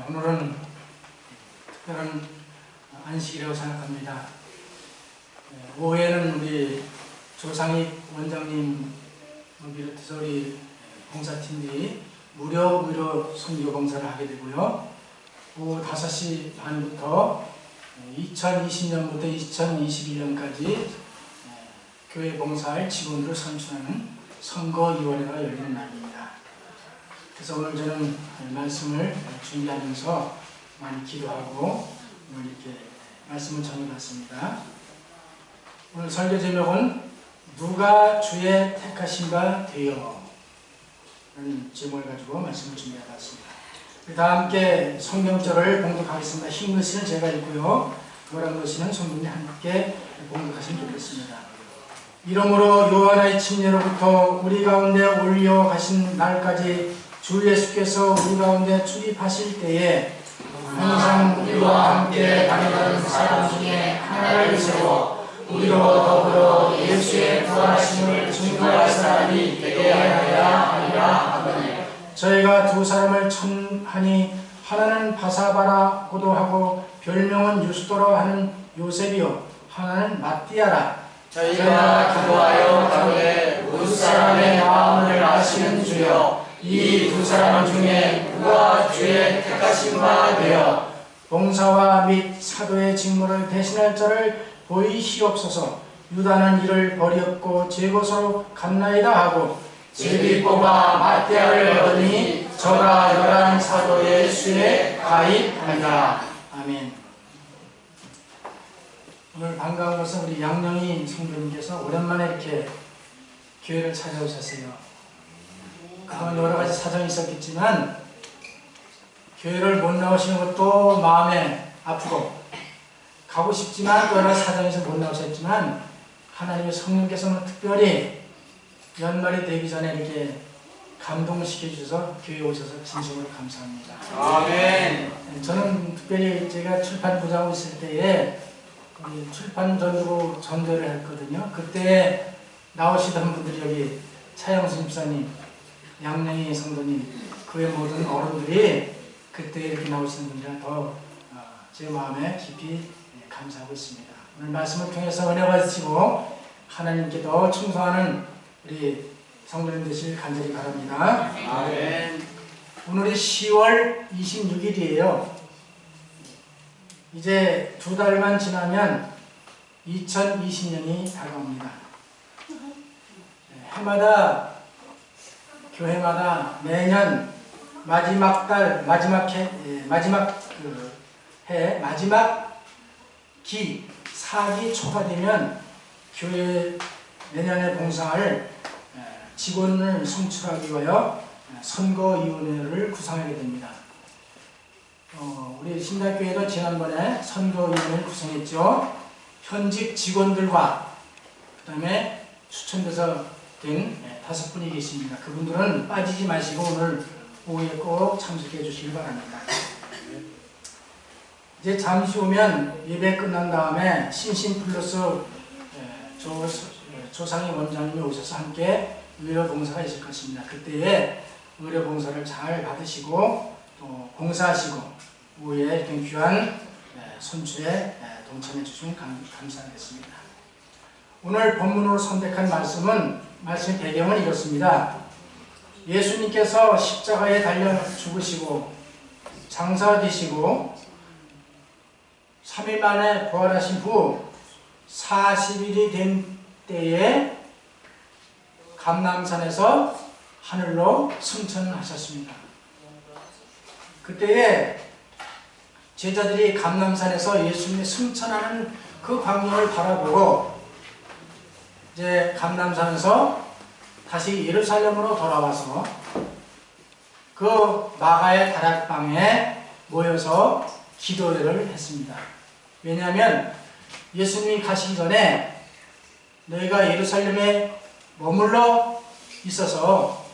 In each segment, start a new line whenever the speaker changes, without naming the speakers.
오늘은 특별한 안식이라고 생각합니다. 오후에는 우리 조상익 원장님 비롯해서 우리 봉사팀들이 무료 선교 봉사를 하게 되고요. 오후 5시 반부터 2020년부터 2021년까지 교회 봉사할 직원들을 선출하는 선거위원회가 열리는 날입니다. 그래서 오늘 저는 말씀을 준비하면서 많이 기도하고 오늘 이렇게 말씀을 전해봤습니다. 오늘 설교 제목은 누가 주의 택하신 바 되어 라는 제목을 가지고 말씀을 준비해봤습니다. 다 함께 성경절을 봉독하겠습니다. 흰 글씨는 제가 읽고요. 노란 글씨는 성도님이 함께 봉독하시면 좋겠습니다. 이러므로 요한의 침례로부터 우리 가운데 올려 가신 날까지 주 예수께서 우리 가운데 출입하실 때에 항상 우리와 함께 다니던 사람 중에 하나를 세워 우리로 더불어 예수의 부활하심을 증거할 사람이 되게 하여야 하리라 하거늘. 저희가 두 사람을 청하니 하나는 바사바라고도 하고 별명은 유스도라 하는 요셉이요 하나는 마띠아라. 저희가 기도하여 가로되 두 사람의 마음을 아시는 주여 이 두 사람 중에 누가 주의 택하신 바 되어 봉사와 및 사도의 직무를 대신할 자를 보이시옵소서. 유다는 이를 버렸고 제 곳으로 갔나이다 하고 제비 뽑아 마띠아를 얻으니 저가 11 사도의 수에 가입하니라. 아멘. 오늘 반가운 것은 우리 양영희 성도님께서 오랜만에 이렇게 교회를 찾아오셨어요. 그동안 여러 가지 사정이 있었겠지만 교회를 못 나오시는 것도 마음에 아프고 가고 싶지만 또 여러 사정에서 못 나오셨지만 하나님의 성령께서는 특별히 연말이 되기 전에 이렇게 감동시켜 주셔서 교회에 오셔서 진심으로 감사합니다. 아멘. 저는 특별히 제가 출판 부장하고 있을 때에 출판 전도로 전도를 했거든요. 그때 나오시던 분들이 여기 차영수 집사님, 양영희 성도님, 그 외 모든 어른들이 그때 이렇게 나오시는 분이라 더 제 마음에 깊이 감사하고 있습니다. 오늘 말씀을 통해서 은혜 받으시고 하나님께 더 충성하는 우리 성도님 되실 간절히 바랍니다. 아멘. 오늘이 10월 26일이에요. 이제 2달만 지나면 2020년이 다가옵니다. 해마다 교회마다 매년 마지막 달 마지막 기 4기 초가 되면 교회 내년에 봉사할 직원을 선출하기 위하여 선거위원회를 구성하게 됩니다. 우리 신대교회도 지난번에 선거위원회를 구성했죠. 현직 직원들과 그 다음에 추천돼서 된 5분이 계십니다. 그분들은 빠지지 마시고 오늘 오후에 꼭 참석해 주시기 바랍니다. 이제 잠시 후면 예배 끝난 다음에 신신플러스 조상희 원장님이 오셔서 함께 의료봉사가 있을 것입니다. 그때에 의료봉사를 잘 받으시고 또 봉사하시고 오후에 이렇게 귀한 선출에 동참해 주시면 감사하겠습니다. 오늘 본문으로 선택한 말씀의 배경은 이렇습니다. 예수님께서 십자가에 달려 죽으시고 장사되시고 3일 만에 부활하신 후 40일이 된 때에 감람산에서 하늘로 승천하셨습니다. 그때에 제자들이 감람산에서 예수님이 승천하는 그 광경을 바라보고 이제 감람산에서 다시 예루살렘으로 돌아와서 그 마가의 다락방에 모여서 기도회를 했습니다. 왜냐하면 예수님이 가시기 전에 너희가 예루살렘에 머물러 있어서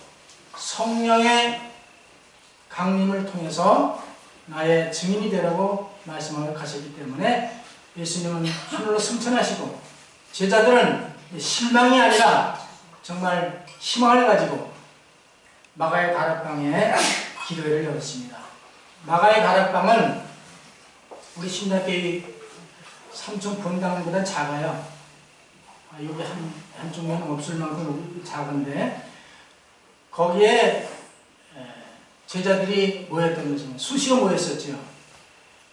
성령의 강림을 통해서 나의 증인이 되라고 말씀하고 가셨기 때문에 예수님은 하늘로 승천하시고 제자들은 실망이 아니라 정말 희망을 가지고 마가의 다락방에 기도회를 열었습니다. 마가의 다락방은 우리 신학교의 3층 본당보다 작아요. 여기 한쪽 면은 없을 만큼 작은데 거기에 제자들이 모였던 것입니다. 수시로 모였었죠.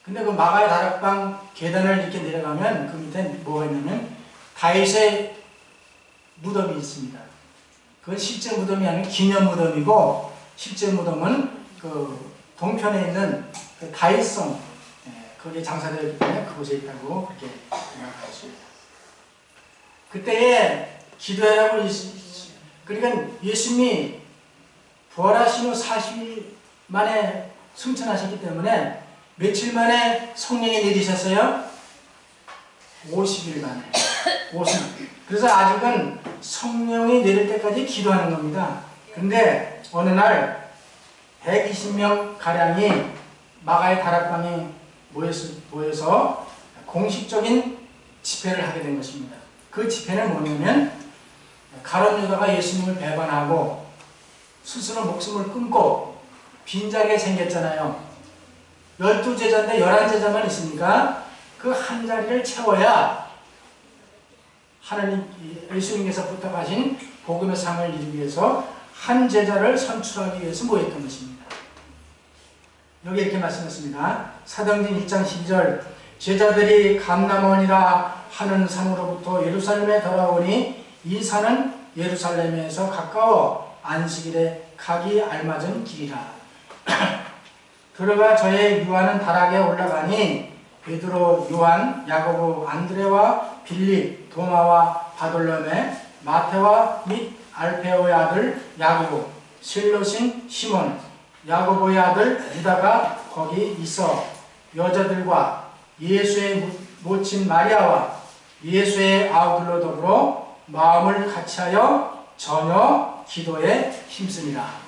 근데 그 마가의 다락방 계단을 이렇게 내려가면 그 밑에 뭐가 있냐면 다윗의 무덤이 있습니다. 그건 실제 무덤이 아니라 기념 무덤이고 실제 무덤은 그 동편에 있는 그 다윗성 거기에 장사되었기 때문에 그곳에 있다고 그렇게 생각하십니다. 그때에 기도회라고 그러니까 예수님이 부활하신 후 40일 만에 승천하셨기 때문에 며칠 만에 성령이 내리셨어요? 50일 만에. 50일. 그래서 아직은 성령이 내릴 때까지 기도하는 겁니다. 근데 어느 날 120명 가량이 마가의 다락방에 모여서 공식적인 집회를 하게 된 것입니다. 그 집회는 뭐냐면 가룟 유다가 예수님을 배반하고 스스로 목숨을 끊고 빈자리가 생겼잖아요. 12제자인데 11제자만 있으니까 그 한 자리를 채워야 하나님 예수님께서 부탁하신 복음의 상을 이루기 위해서 한 제자를 선출하기 위해서 모였던 것입니다. 여기 이렇게 말씀했습니다. 사도행전 1장 12절 제자들이 감람원이라 하는 산으로부터 예루살렘에 돌아오니 이 산은 예루살렘에서 가까워 안식일에 가기 알맞은 길이라. 들어가 저의 유하는 다락에 올라가니 베드로, 요한, 야고보, 안드레와 빌립, 도마와 바돌로메, 마테와 및 알페오의 아들 야고보, 실로신 시몬, 야고보의 아들 유다가 거기 있어 여자들과 예수의 모친 마리아와 예수의 아우들로 더불어 마음을 같이하여 전혀 기도에 힘쓰니라.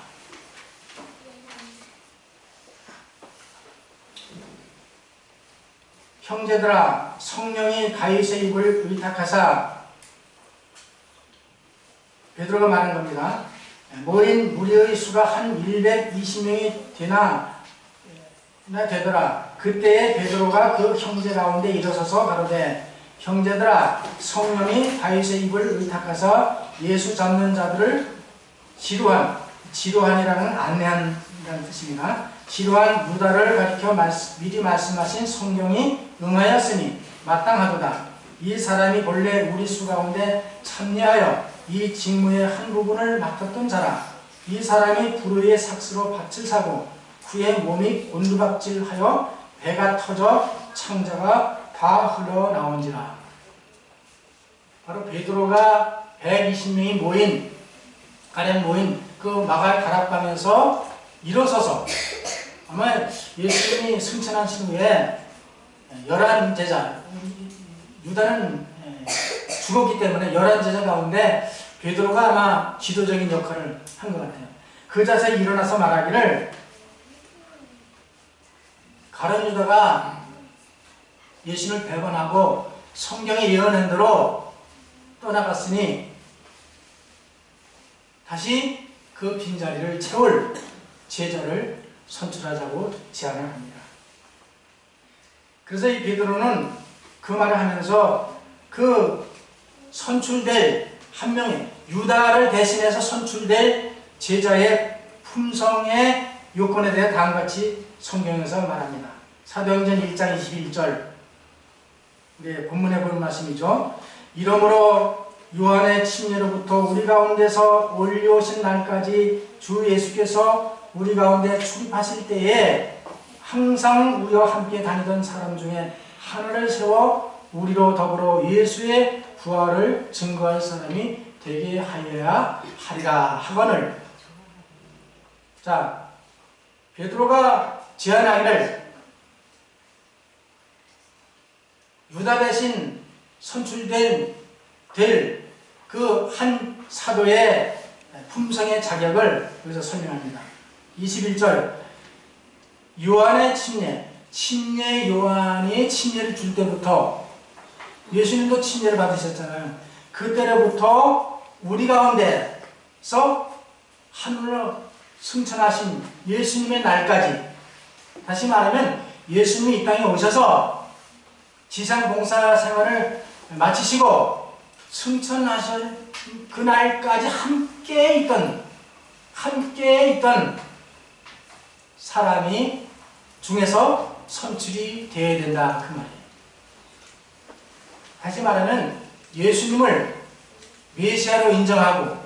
형제들아 성령이 다윗의 입을 의탁하사 베드로가 말한 겁니다. 모인 무리의 수가 한 120명이 되더라. 그때에 베드로가 그 형제 가운데 일어서서 가로되 형제들아 성령이 다윗의 입을 의탁하사 예수 잡는 자들을 지루한이라는 안내한다는 뜻입니다. 지루한 유다를 가리켜 미리 말씀하신 성경이 응하였으니 마땅하도다. 이 사람이 본래 우리 수 가운데 참여하여 이 직무의 한 부분을 맡았던 자라. 이 사람이 불의의 삭스로 밭을 사고 후에 몸이 곤두박질하여 배가 터져 창자가 다 흘러나온지라. 바로 베드로가 120명이 가량 모인 그 마가의 다락방에서 일어서서 아마 예수님이 승천하신 후에 11제자, 유다는 죽었기 때문에 11제자 가운데 베드로가 아마 지도적인 역할을 한 것 같아요. 그 자세에 일어나서 말하기를 가룟 유다가 예수님을 배반하고 성경에 예언한 대로 떠나갔으니 다시 그 빈자리를 채울 제자를 선출하자고 제안을 합니다. 그래서 이 베드로는 그 말을 하면서 그 선출될 한 명의 유다를 대신해서 선출될 제자의 품성의 요건에 대해 다음같이 성경에서 말합니다. 사도행전 1장 21절 우리 본문에 보는 말씀이죠. 이러므로 요한의 침례로부터 우리 가운데서 올려오신 날까지 주 예수께서 우리 가운데 출입하실 때에 항상 우리와 함께 다니던 사람 중에 하나를 세워 우리로 더불어 예수의 부활을 증거할 사람이 되게 하여야 하리라 하거늘. 자, 베드로가 제안하기를 유다 대신 선출될 그 한 사도의 품성의 자격을 여기서 설명합니다. 21절 요한의 침례 요한이 침례를 줄 때부터 예수님도 침례를 받으셨잖아요. 그때로부터 우리 가운데서 하늘로 승천하신 예수님의 날까지, 다시 말하면 예수님이 이 땅에 오셔서 지상 봉사 생활을 마치시고 승천하실 그 날까지 함께 있던 사람이 중에서 선출이 되어야 된다, 그 말이에요. 다시 말하면 예수님을 메시아로 인정하고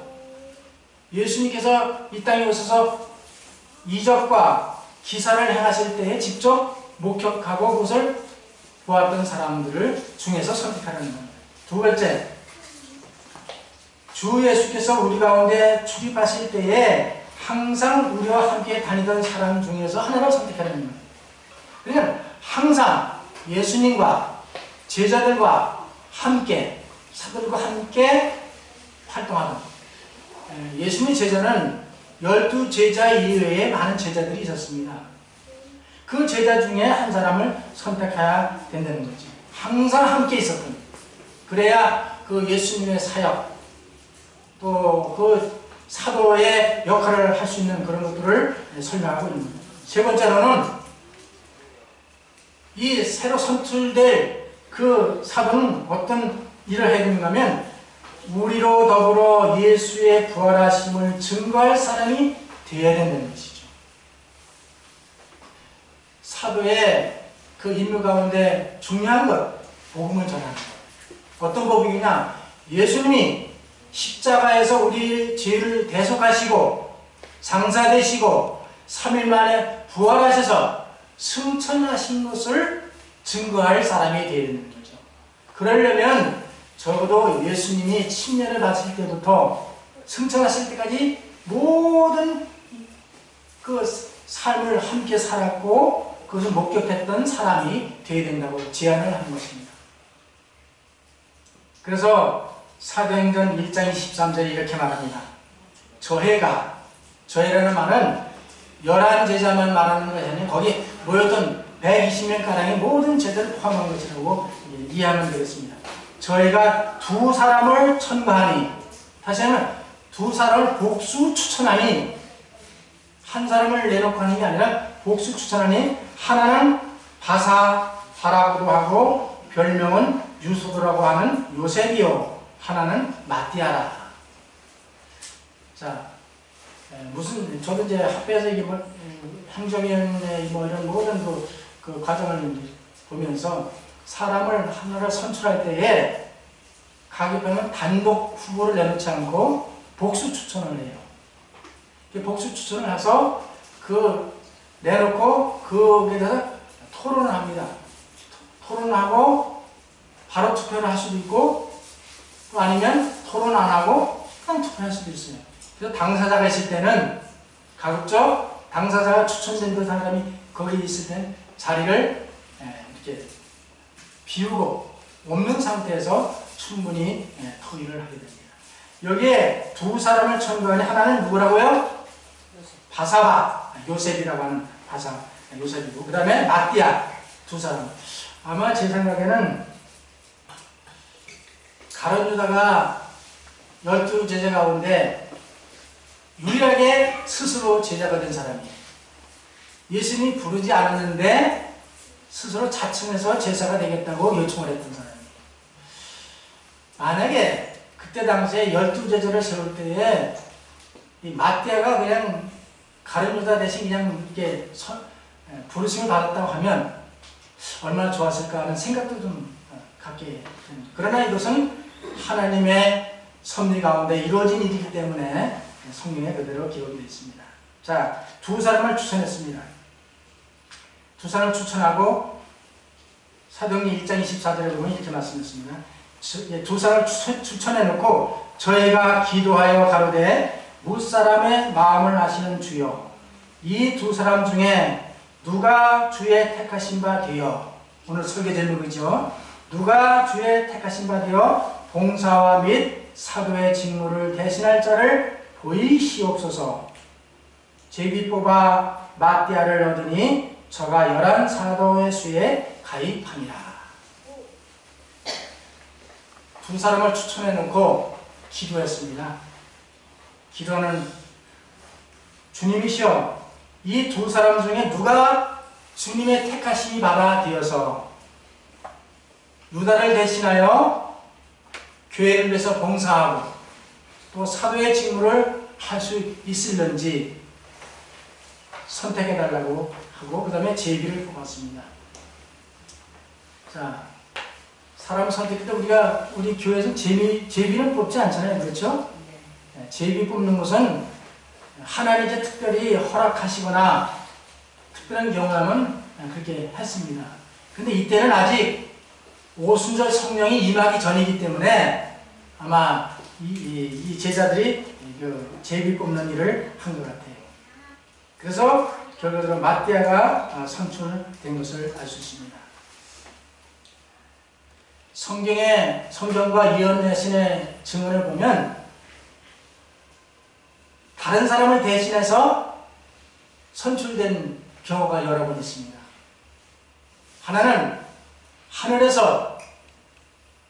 예수님께서 이 땅에 오셔서 이적과 기사를 행하실 때에 직접 목격하고 그것을 보았던 사람들을 중에서 선택하라는 겁니다. 두 번째, 주 예수께서 우리 가운데 출입하실 때에 항상 우리와 함께 다니던 사람 중에서 하나를 선택하라는 겁니다. 그러니까 항상 예수님과 제자들과 함께, 사도들과 함께 활동하던, 예수님의 제자는 12제자 이외에 많은 제자들이 있었습니다. 그 제자 중에 한 사람을 선택해야 된다는 거죠. 항상 함께 있었던, 그래야 그 예수님의 사역, 또 그 사도의 역할을 할 수 있는 그런 것들을 설명하고 있는 거예요. 세 번째로는 이 새로 선출될 그 사도는 어떤 일을 해야 되는가 하면 우리로 더불어 예수의 부활하심을 증거할 사람이 되어야 된다는 것이죠. 사도의 그 임무 가운데 중요한 것, 복음을 전하는 것. 어떤 복음이냐? 예수님이 십자가에서 우리 죄를 대속하시고 장사되시고 3일 만에 부활하셔서 승천하신 것을 증거할 사람이 되어야 되는 거죠. 그러려면 적어도 예수님이 침례를 받으실 때부터 승천하실 때까지 모든 그 삶을 함께 살았고 그것을 목격했던 사람이 되어야 된다고 제안을 하는 것입니다. 그래서 사도행전 1장 23절에 이렇게 말합니다. 저해라는 말은 11제자만 말하는 것이 아니라 거기 모였던 120명가량의 모든 제자를 포함한 것이라고 이해하면 되겠습니다. 저희가 두 사람을 천거하니, 다시 하면 두 사람을 복수 추천하니, 한 사람을 내놓고 하는 게 아니라 복수 추천하니, 하나는 바사바라고도 하고 별명은 유소도라고 하는 요셉이요, 하나는 마띠아라. 자, 저도 이제 학교에서 이게 행정위원회 이런 모든 그 과정을 보면서 사람을 하나를 선출할 때에 각 입회는 단독 후보를 내놓지 않고 복수 추천을 해요. 복수 추천을 해서 내놓고 거기에 대해서 토론을 합니다. 토론을 하고 바로 투표를 할 수도 있고 또 아니면 토론 안 하고 그냥 투표할 수도 있어요. 그래서 당사자가 있을 때는 가급적 당사자가 추천된 그 사람이 거기 있을 때 자리를 이렇게 비우고 없는 상태에서 충분히 토의를 하게 됩니다. 여기에 두 사람을 천거하니 하나는 누구라고요? 바사바, 요셉이라고 하는 요셉이고, 그 다음에 마띠아, 두 사람. 아마 제 생각에는 가룟 유다가 12제자 가운데 유일하게 스스로 제자가 된 사람이에요. 예수님이 부르지 않았는데 스스로 자청해서 제자가 되겠다고 요청을 했던 사람이에요. 만약에 그때 당시에 12제자를 세울 때에 이 마띠아가 그냥 가룟 유다 대신 그냥 이렇게 부르심을 받았다고 하면 얼마나 좋았을까 하는 생각도 좀 갖게 됩니다. 그러나 이것은 하나님의 섭리 가운데 이루어진 일이기 때문에 성경에 그대로 기록되어 있습니다. 자, 두 사람을 추천했습니다. 두 사람을 추천하고 사도행전 1장 24절에 보면 이렇게 말씀했습니다. 두 사람을 추천해놓고 저희가 기도하여 가로되 무사람의 마음을 아시는 주여, 이 두 사람 중에 누가 주의 택하신 바 되어, 오늘 설계 제목이죠. 누가 주의 택하신 바 되어 봉사와 및 사도의 직무를 대신할 자를 보이시옵소서. 제비 뽑아 마띠아를 얻으니 저가 11 사도의 수에 가입하니라. 두 사람을 추천해 놓고 기도했습니다. 기도는 주님이시여, 이 두 사람 중에 누가 주님의 택하심이 바가 되어서 유다를 대신하여 교회를 위해서 봉사하고 또 사도의 직무를 할 수 있을는지 선택해달라고 하고 그 다음에 제비를 뽑았습니다. 자, 사람 선택할 때 우리 교회에서 제비는 뽑지 않잖아요. 그렇죠? 네, 제비 뽑는 것은 하나님이 특별히 허락하시거나 특별한 경우라면 그렇게 했습니다. 근데 이때는 아직 오순절 성령이 임하기 전이기 때문에 아마 이 제자들이 그 제비 뽑는 일을 한 것 같아요. 그래서 결과적으로 마띠아가 선출된 것을 알 수 있습니다. 성경과 이언야신의 증언을 보면 다른 사람을 대신해서 선출된 경우가 여러 번 있습니다. 하나는 하늘에서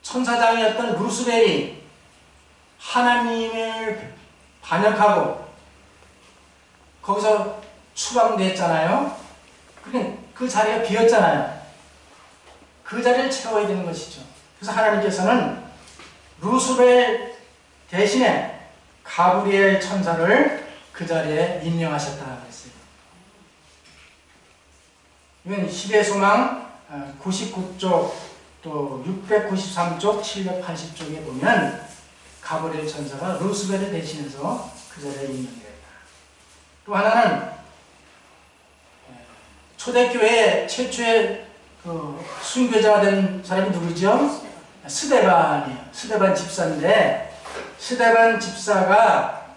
천사장이었던 루스벨이 하나님을 반역하고 거기서 추방됐잖아요. 그 자리가 비었잖아요. 그 자리를 채워야 되는 것이죠. 그래서 하나님께서는 루스벨 대신에 가브리엘 천사를 그 자리에 임명하셨다 그랬어요. 이건 시대소망 99쪽 또 693쪽 780쪽에 보면 가브리엘 천사가 루스벨을 대신해서 그 자리에 임명되었다. 또 하나는 초대교회 최초의 순교자가 된 사람이 누구죠? 스데반이에요. 스데반 집사인데 스데반 집사가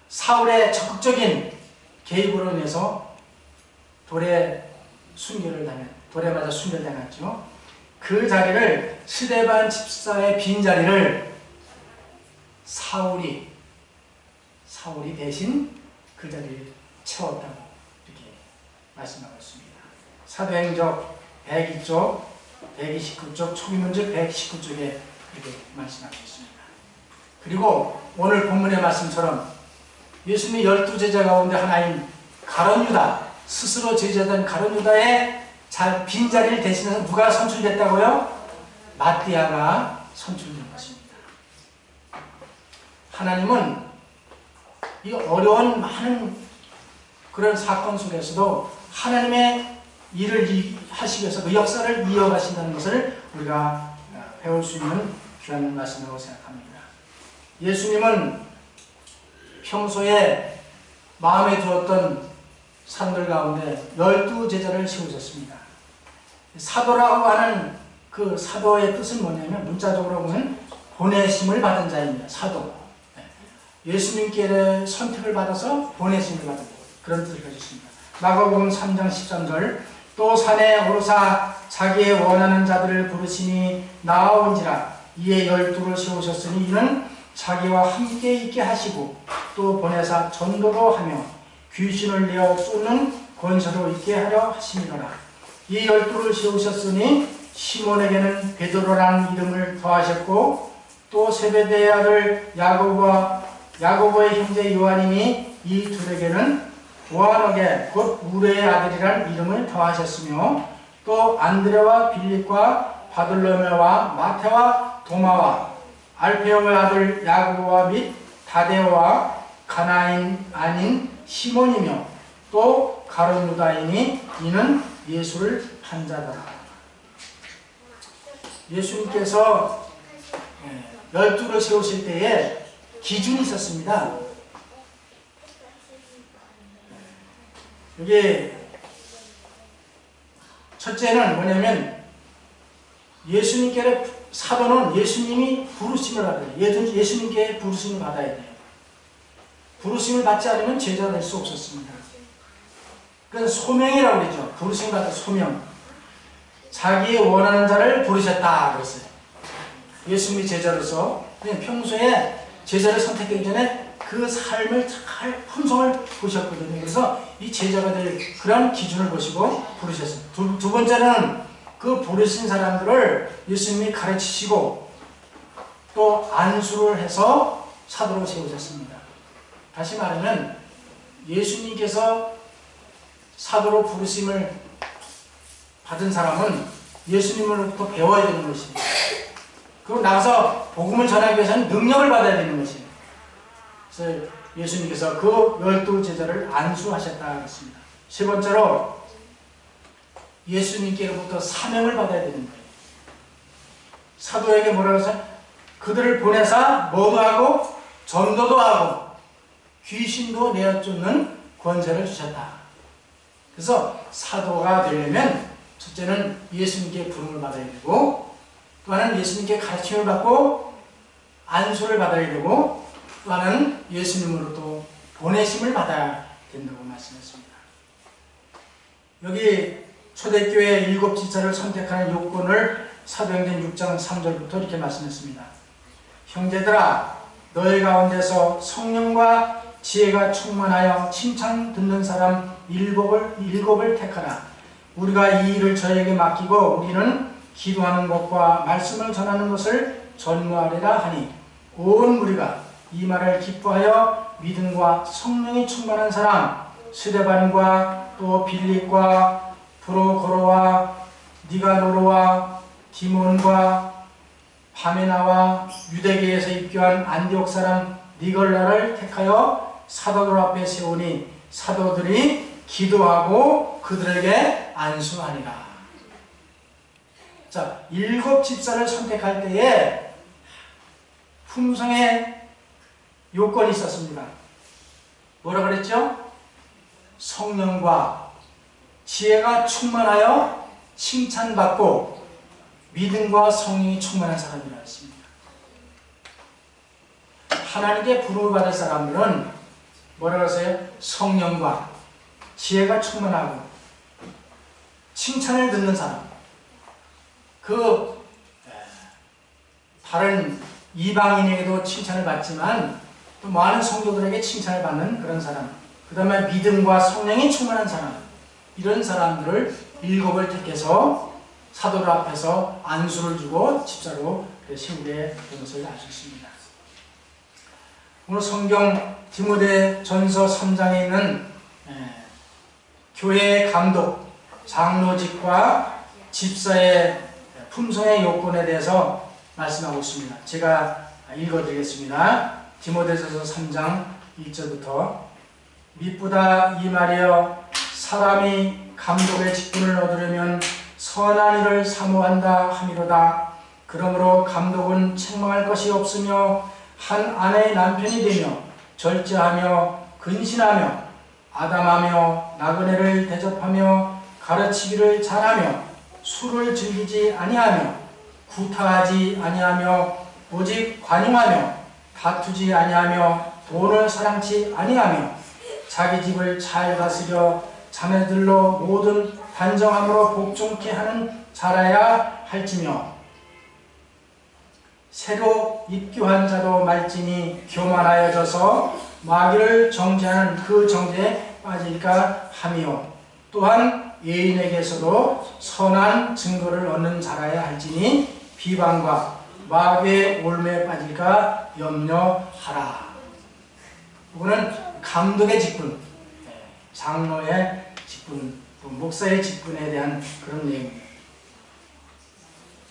사울의 적극적인 개입으로 인해서 돌에 맞아 순교를 당했죠. 그 자리를 스데반 집사의 빈 자리를 사울이 대신 그 자리를 채웠다고 이렇게 말씀하고 있습니다. 사도행적 102쪽, 129쪽, 초기문적 119쪽에 이렇게 말씀하고 있습니다. 그리고 오늘 본문의 말씀처럼 예수님의 12제자 가운데 하나인 가룟유다, 스스로 제자된 가룟유다의 빈자리를 대신해서 누가 선출됐다고요? 마띠아가 선출된 것입니다. 하나님은 이 어려운 많은 그런 사건 속에서도 하나님의 일을 하시기 위해서 그 역사를 이어가신다는 것을 우리가 배울 수 있는 귀한 말씀이라고 생각합니다. 예수님은 평소에 마음에 두었던 사람들 가운데 12제자를 세우셨습니다. 사도라고 하는 그 사도의 뜻은 뭐냐면 문자적으로 보면 보내심을 받은 자입니다. 사도. 예수님께 선택을 받아서 보내심을 받은 그런 뜻을 가지고 있습니다. 마가복음 3장 13절 또 산에 오르사 자기의 원하는 자들을 부르시니 나아온지라 이에 12를 세우셨으니 이는 자기와 함께 있게 하시고 또 보내사 전도도 하며 귀신을 내어 쫓는 권세로 있게 하려 하심이로라. 이 12를 세우셨으니 시몬에게는 베드로라는 이름을 더하셨고 또 세베대의 아들 야고보의 형제 요한이니 이 둘에게는 보아너게 곧 우레의 아들이라는 이름을 더하셨으며 또 안드레와 빌립과 바돌로메와 마태와 도마와 알페오의 아들 야고보와 및 다데오와 가나인 아닌 시몬이며 또 가룟유다이니 이는 예수를 판 자더라. 예수님께서 12를 세우실 때에 기준이 있었습니다. 이게 첫째는 뭐냐면 예수님께 사도는 예수님이 부르심을 받아요. 예수님께 부르심을 받아야 돼요. 부르심을 받지 않으면 제자가 될 수 없었습니다. 그건 소명이라고 그러죠. 부르심을 받은 소명. 자기의 원하는 자를 부르셨다 그랬어요. 예수님이 제자로서 평소에 제자를 선택하기 전에 그 삶을 잘 품성을 보셨거든요. 그래서 이 제자가 될 그런 기준을 보시고 부르셨어요. 두 번째는 그 부르신 사람들을 예수님이 가르치시고 또 안수를 해서 사도로 세우셨습니다. 다시 말하면 예수님께서 사도로 부르심을 받은 사람은 예수님으로부터 배워야 되는 것입니다. 그리고 나가서 복음을 전하기 위해서는 능력을 받아야 되는 것입니다. 그래서 예수님께서 그 12 제자를 안수하셨다 했습니다. 세 번째로 예수님께로부터 사명을 받아야 되는 거예요. 사도에게 뭐라고 해서 그들을 보내사 뭐도 하고 전도도 하고 귀신도 내어쫓는 권세를 주셨다. 그래서 사도가 되려면 첫째는 예수님께 부름을 받아야 되고, 또 하나는 예수님께 가르침을 받고 안수를 받아야 되고, 또 하나는 예수님으로부터 보내심을 받아야 된다고 말씀했습니다. 여기 초대교회 7 지파를 선택하는 요건을 사도행전 6장 3절부터 이렇게 말씀했습니다. 형제들아, 너희 가운데서 성령과 지혜가 충만하여 칭찬 듣는 사람 일곱을 택하라. 우리가 이 일을 저에게 맡기고 우리는 기도하는 것과 말씀을 전하는 것을 전무하리라 하니, 온 무리가 이 말을 기뻐하여 믿음과 성령이 충만한 사람 스데반과 또 빌립과 프로고로와 니가노로와 디몬과 파메나와 유대계에서 입교한 안디옥 사람 니걸라를 택하여 사도들 앞에 세우니 사도들이 기도하고 그들에게 안수하니라. 자, 7 집사를 선택할 때에 품성의 요건이 있었습니다. 뭐라 그랬죠? 성령과 지혜가 충만하여 칭찬받고 믿음과 성령이 충만한 사람이라 했습니다. 하나님께 부름을 받을 사람들은 뭐라고 하세요? 성령과 지혜가 충만하고 칭찬을 듣는 사람, 다른 이방인에게도 칭찬을 받지만 또 많은 성도들에게 칭찬을 받는 그런 사람, 그 다음에 믿음과 성령이 충만한 사람, 이런 사람들을 7을 택해서 사도들 앞에서 안수를 주고 집사로 세우게 된 것을 알 수 있습니다. 오늘 성경 디모데전서 3장에 있는 교회의 감독, 장로직과 집사의 품성의 요건에 대해서 말씀하고 있습니다. 제가 읽어드리겠습니다. 디모데전서 3장 1절부터 미쁘다 이 말이여, 사람이 감독의 직분을 얻으려면 선한 일을 사모한다 함이로다. 그러므로 감독은 책망할 것이 없으며 한 아내의 남편이 되며 절제하며 근신하며 아담하며 나그네를 대접하며 가르치기를 잘하며 술을 즐기지 아니하며 구타하지 아니하며 오직 관용하며 다투지 아니하며 돈을 사랑치 아니하며 자기 집을 잘 다스려 자매들로 모든 단정함으로 복종케 하는 자라야 할지며, 새로 입교한 자도 말지니 교만하여져서 마귀를 정죄하는 그 정죄에 빠질까 하며, 또한 예인에게서도 선한 증거를 얻는 자라야 할지니 비방과 마귀의 올매에 빠질까 염려하라. 이거는 감독의 직분, 장로의 직분, 목사의 직분에 대한 그런 내용입니다.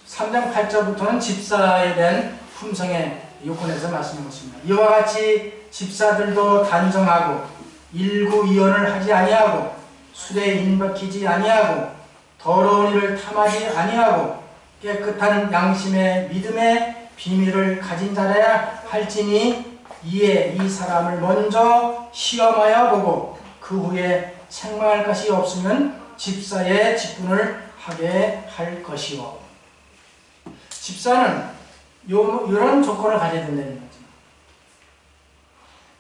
3장 8절부터는 집사에 대한 품성의 요건에서 말씀하고 있습니다. 이와 같이 집사들도 단정하고 일구이언을 하지 아니하고 술에 인박히지 아니하고 더러운 일을 탐하지 아니하고 깨끗한 양심의 믿음의 비밀을 가진 자라야 할지니, 이에 이 사람을 먼저 시험하여 보고 그 후에 책망할 것이 없으면 집사의 직분을 하게 할 것이요. 집사는 이런 조건을 가져야 된다는 거죠.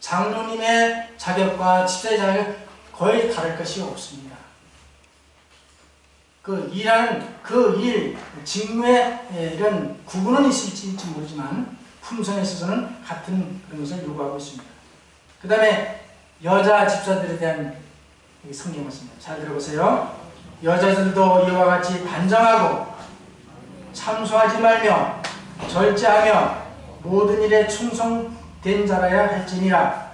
장로님의 자격과 집사의 자격 거의 다를 것이 없습니다. 그 일하는 그 일, 직무에 이런 구분은 있을지 모르지만 품성에 있어서는 같은 그런 것을 요구하고 있습니다. 그 다음에 여자 집사들에 대한 성경 말씀입니다. 잘 들어보세요. 여자들도 이와 같이 단정하고 참소하지 말며 절제하며 모든 일에 충성된 자라야 할지니라.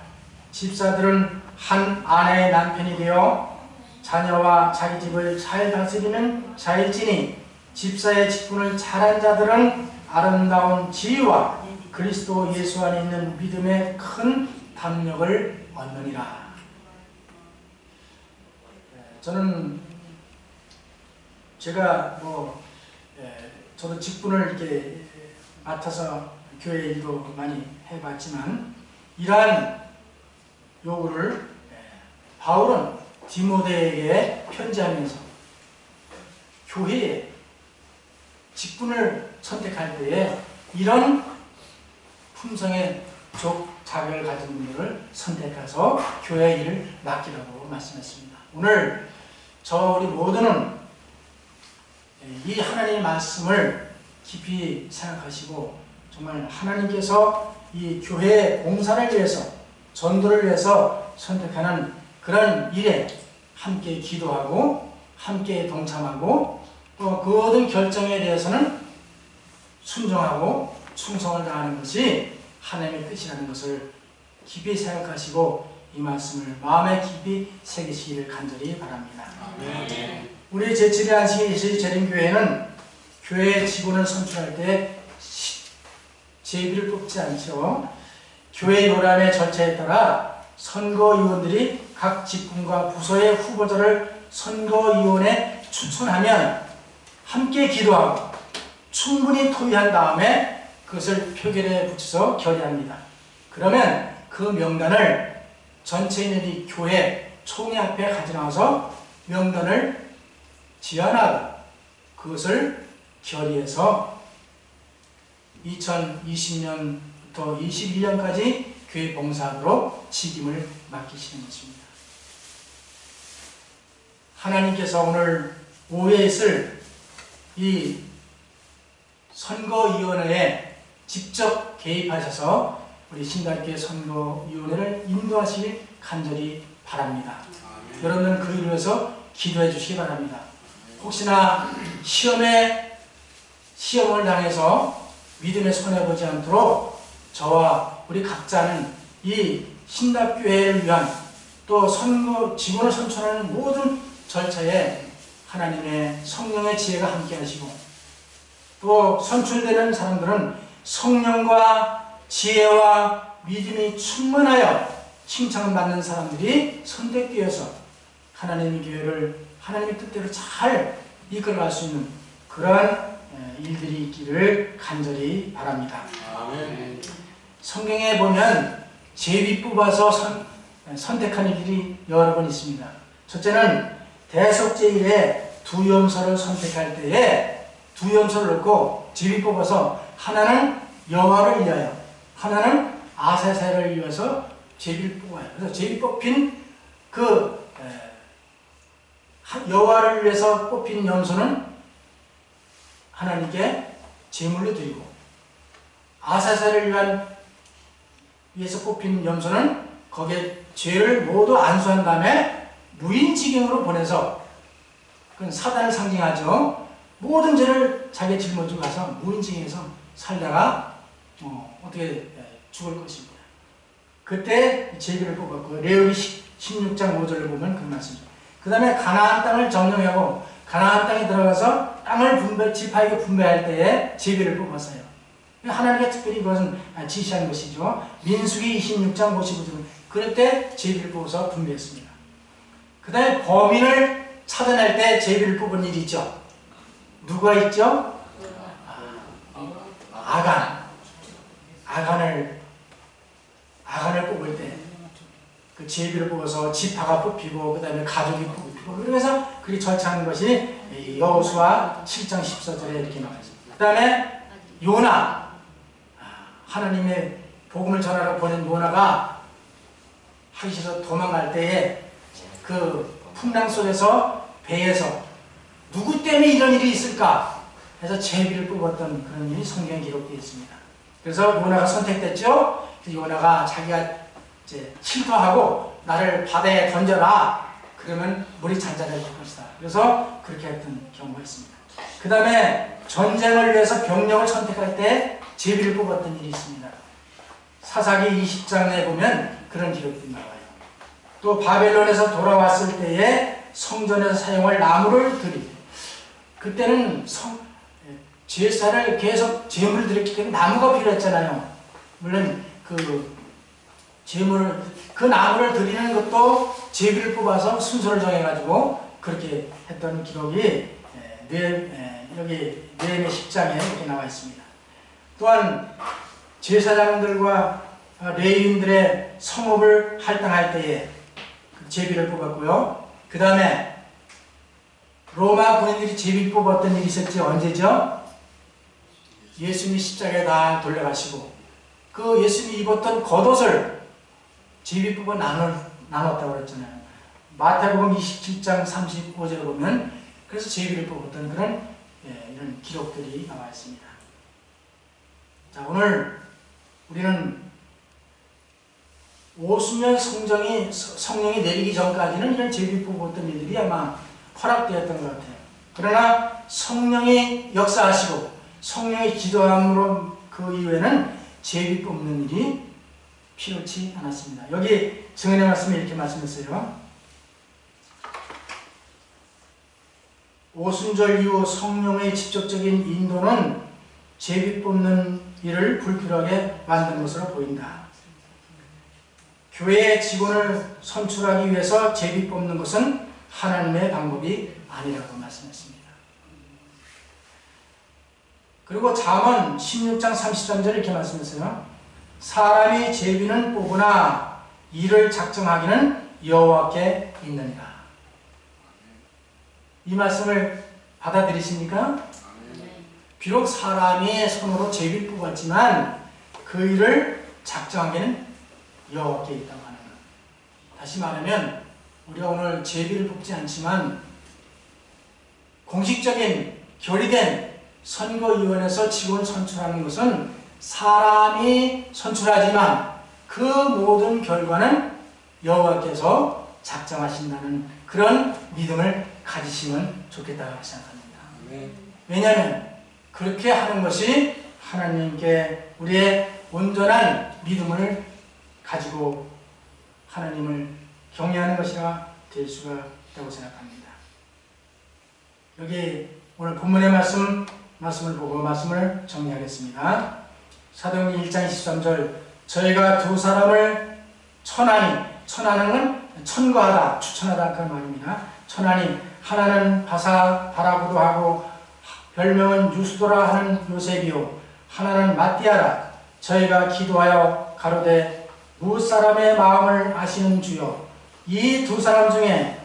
집사들은 한 아내의 남편이 되어 자녀와 자기 집을 잘 다스리는 자일지니 집사의 직분을 잘한 자들은 아름다운 지위와 그리스도 예수 안에 있는 믿음의 큰 담력을 얻느니라. 저는 제가 저도 직분을 이렇게 맡아서 교회 일도 많이 해봤지만 이러한 요구를 바울은 디모데에게 편지하면서 교회에 직분을 선택할 때에 이런 품성의 자격을 가진 분들을 선택해서 교회 일을 맡기라고 말씀했습니다. 오늘 우리 모두는 이 하나님의 말씀을 깊이 생각하시고 정말 하나님께서 이 교회의 봉사를 위해서 전도를 위해서 선택하는 그런 일에 함께 기도하고 함께 동참하고 또 그 모든 결정에 대해서는 순종하고 충성을 다하는 것이 하나님의 뜻이라는 것을 깊이 생각하시고 이 말씀을 마음에 깊이 새기시기를 간절히 바랍니다.
아멘.
우리 제7회 안식일 예수재림교회는 교회의 직원을 선출할 때 제비를 뽑지 않죠. 교회 요람의 절차에 따라 선거위원들이 각 직분과 부서의 후보자를 선거위원회에 추천하면 함께 기도하고 충분히 토의한 다음에 그것을 표결에 붙여서 결의합니다. 그러면 그 명단을 전체 있는 이 교회 총회 앞에 가져나와서 명단을 지원하고 그것을 결의해서 2020년부터 21년까지 교회 봉사하도록 직임을 맡기시는 것입니다. 하나님께서 오늘 오후에 있을 이 선거위원회에 직접 개입하셔서 우리 신달교회 선거위원회를 인도하시길 간절히 바랍니다.
아멘.
여러분은 그 일을 위해서 기도해 주시기 바랍니다. 혹시나 시험을 당해서 믿음에 손해보지 않도록 저와 우리 각자는 이 신답교회를 위한 또 선거 직원을 선출하는 모든 절차에 하나님의 성령의 지혜가 함께 하시고 또 선출되는 사람들은 성령과 지혜와 믿음이 충만하여 칭찬받는 사람들이 선택되어서 하나님의 교회를 하나님의 뜻대로 잘 이끌어갈 수 있는 그러한 일들이 있기를 간절히 바랍니다.
아멘.
성경에 보면 제비 뽑아서 선택하는 일이 여러 번 있습니다. 첫째는 대속제일에 두 염소를 선택할 때에 두 염소를 넣고 제비 뽑아서 하나는 여호와를 위하여 하나는 아사셀을 위해서 제비를 뽑아요. 그래서 제비 뽑힌 그 여호와를 위해서 뽑힌 염소는 하나님께 제물로 드리고 아사셀을 위해서 뽑힌 염소는 거기에 죄를 모두 안수한 다음에 무인지경으로 보내서 그건 사단을 상징하죠. 모든 죄를 자기의 짊어지고 가서 무인지경에서 살다가 어떻게 죽을 것입니다. 그때 제비를 뽑았고 레위기 16장 5절을 보면 그 말씀이죠. 그 다음에 가나안 땅을 점령하고 가나안 땅에 들어가서 땅을 지파에게 분배할 때에 제비를 뽑았어요. 하나님께 특별히 그것은 지시한 것이죠. 민수기 26장 55절 그럴 때 제비를 뽑아서 분배했습니다. 그 다음에 범인을 찾아낼 때 제비를 뽑은 일이 있죠. 누가 있죠? 아간을 뽑을 때 그 제비를 뽑아서 지파가 뽑히고 그 다음에 가족이 뽑히고 그래서 그렇게 절차하는 것이 여호수아 7장 14절에 이렇게 나와있습니다. 그 다음에 요나 하나님의 복음을 전하러 보낸 요나가 하기 싫어서 도망갈 때에 그 풍랑 속에서 배에서 누구 때문에 이런 일이 있을까 해서 제비를 뽑았던 그런 일이 성경에 기록되어 있습니다. 그래서 요나가 선택됐죠. 요나가 자기가 이제 실토하고 나를 바다에 던져라. 그러면 물이 잔잔해질 것이다. 그래서 그렇게 했던 경우가 있습니다. 그 다음에 전쟁을 위해서 병력을 선택할 때 제비를 뽑았던 일이 있습니다. 사사기 20장에 보면 그런 기록들이 나와요. 또 바벨론에서 돌아왔을 때에 성전에서 사용할 나무를 드리고, 그때는 제사를 계속 제물을 드렸기 때문에 나무가 필요했잖아요. 물론 그 나무를 드리는 것도 제비를 뽑아서 순서를 정해가지고 그렇게 했던 기록이 여기 느헤미야 10장에 이렇게 나와 있습니다. 또한 제사장들과 레위인들의 성업을 할당할 때에 제비를 뽑았고요. 그 다음에 로마 군인들이 제비 뽑았던 일이 있었지. 언제죠? 예수님이 십자가에 다 돌려가시고 그 예수님이 입었던 겉옷을 제비 뽑아 나눴다고 그랬잖아요. 마태복음 27장 35절에 보면 그래서 제비를 뽑았던 그런 이런 기록들이 나와 있습니다. 자, 오늘 우리는 오수면 성령이 내리기 전까지는 이런 제비 뽑았던 일들이 아마 허락되었던 것 같아요. 그러나 성령이 역사하시고 성령이 기도함으로 그 이후에는 제비 뽑는 일이 필요치 않았습니다. 여기 증언의 말씀에 이렇게 말씀했어요. 오순절 이후 성령의 직접적인 인도는 제비 뽑는 일을 불필요하게 만든 것으로 보인다. 교회의 직원을 선출하기 위해서 제비 뽑는 것은 하나님의 방법이 아니라고 말씀했습니다. 그리고 잠언 16장 33절에 이렇게 말씀했어요. 사람이 제비는 뽑으나 이를 작정하기는 여호와께 있느니라. 이 말씀을 받아들이십니까? 비록 사람이 손으로 제비를 뽑았지만 그 일을 작정하기는 여호와께 있다고 하는 것. 다시 말하면 우리가 오늘 제비를 뽑지 않지만 공식적인 결의된 선거위원회에서 직원 선출하는 것은 사람이 선출하지만 그 모든 결과는 여호와께서 작정하신다는 그런 믿음을 가지시면 좋겠다고 생각합니다. 왜냐하면 그렇게 하는 것이 하나님께 우리의 온전한 믿음을 가지고 하나님을 경외하는 것이라 될 수가 있다고 생각합니다. 여기 오늘 본문의 말씀을 보고 말씀을 정리하겠습니다. 사도행전 1장 23절 저희가 두 사람을 천하는 건 천거하다, 추천하다 그 말입니다. 천하니 하나는 바라구도 하고 별명은 유스도라 하는 요셉이요 하나는 마띠아라. 저희가 기도하여 가로되 무사람의 마음을 아시는 주여 이 두 사람 중에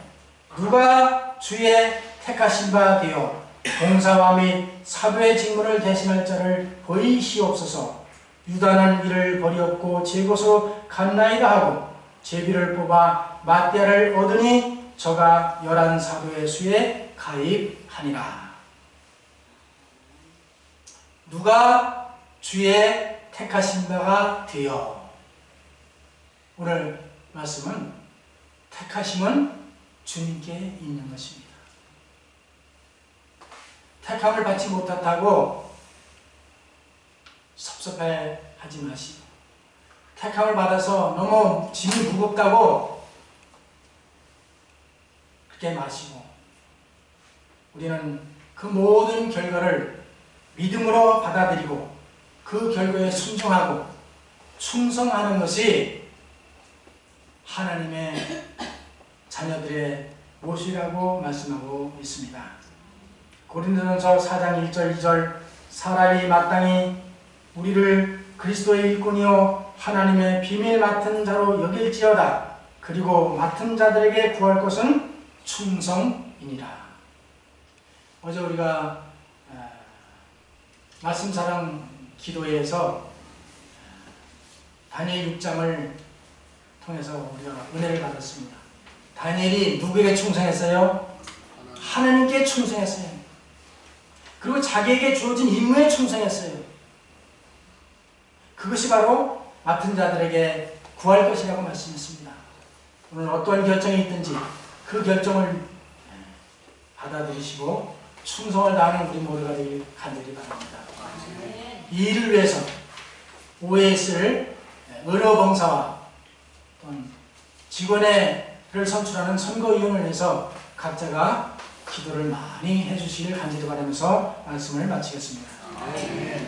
누가 주의 택하신 바 되어 봉사와 및 사도의 직무를 대신할 자를 보이시옵소서. 유다는 이를 버리었고 제 곳으로 갔나이다 하고 제비를 뽑아 마띠아를 얻으니 저가 11사도의 수에 가입하니라. 누가 주의 택하신 바가 되어. 오늘 말씀은 택하심은 주님께 있는 것입니다. 택함을 받지 못했다고 섭섭해하지 마시고 택함을 받아서 너무 짐이 무겁다고 그렇게 마시고 우리는 그 모든 결과를 믿음으로 받아들이고 그 결과에 순종하고 충성하는 것이 하나님의 자녀들의 모습이라고 말씀하고 있습니다. 고린도전서 4장 1절 2절 사람이 마땅히 우리를 그리스도의 일꾼이요 하나님의 비밀 맡은 자로 여길지어다. 그리고 맡은 자들에게 구할 것은 충성이니라. 어제 우리가 말씀사랑 기도회에서 다니엘 6장을 통해서 우리가 은혜를 받았습니다. 다니엘이 누구에게 충성했어요? 하나님께 충성했어요. 그리고 자기에게 주어진 임무에 충성했어요. 그것이 바로 맡은 자들에게 구할 것이라고 말씀했습니다. 오늘 어떠한 결정이 있든지 그 결정을 받아들이시고 충성을 다하는 우리 모두가 되길 간절히 바랍니다. 이 일을 위해서 OS를 의료봉사와 직원회를 선출하는 선거위원을 위해서 각자가 기도를 많이 해주시길 간절히 바라면서 말씀을 마치겠습니다.
아멘.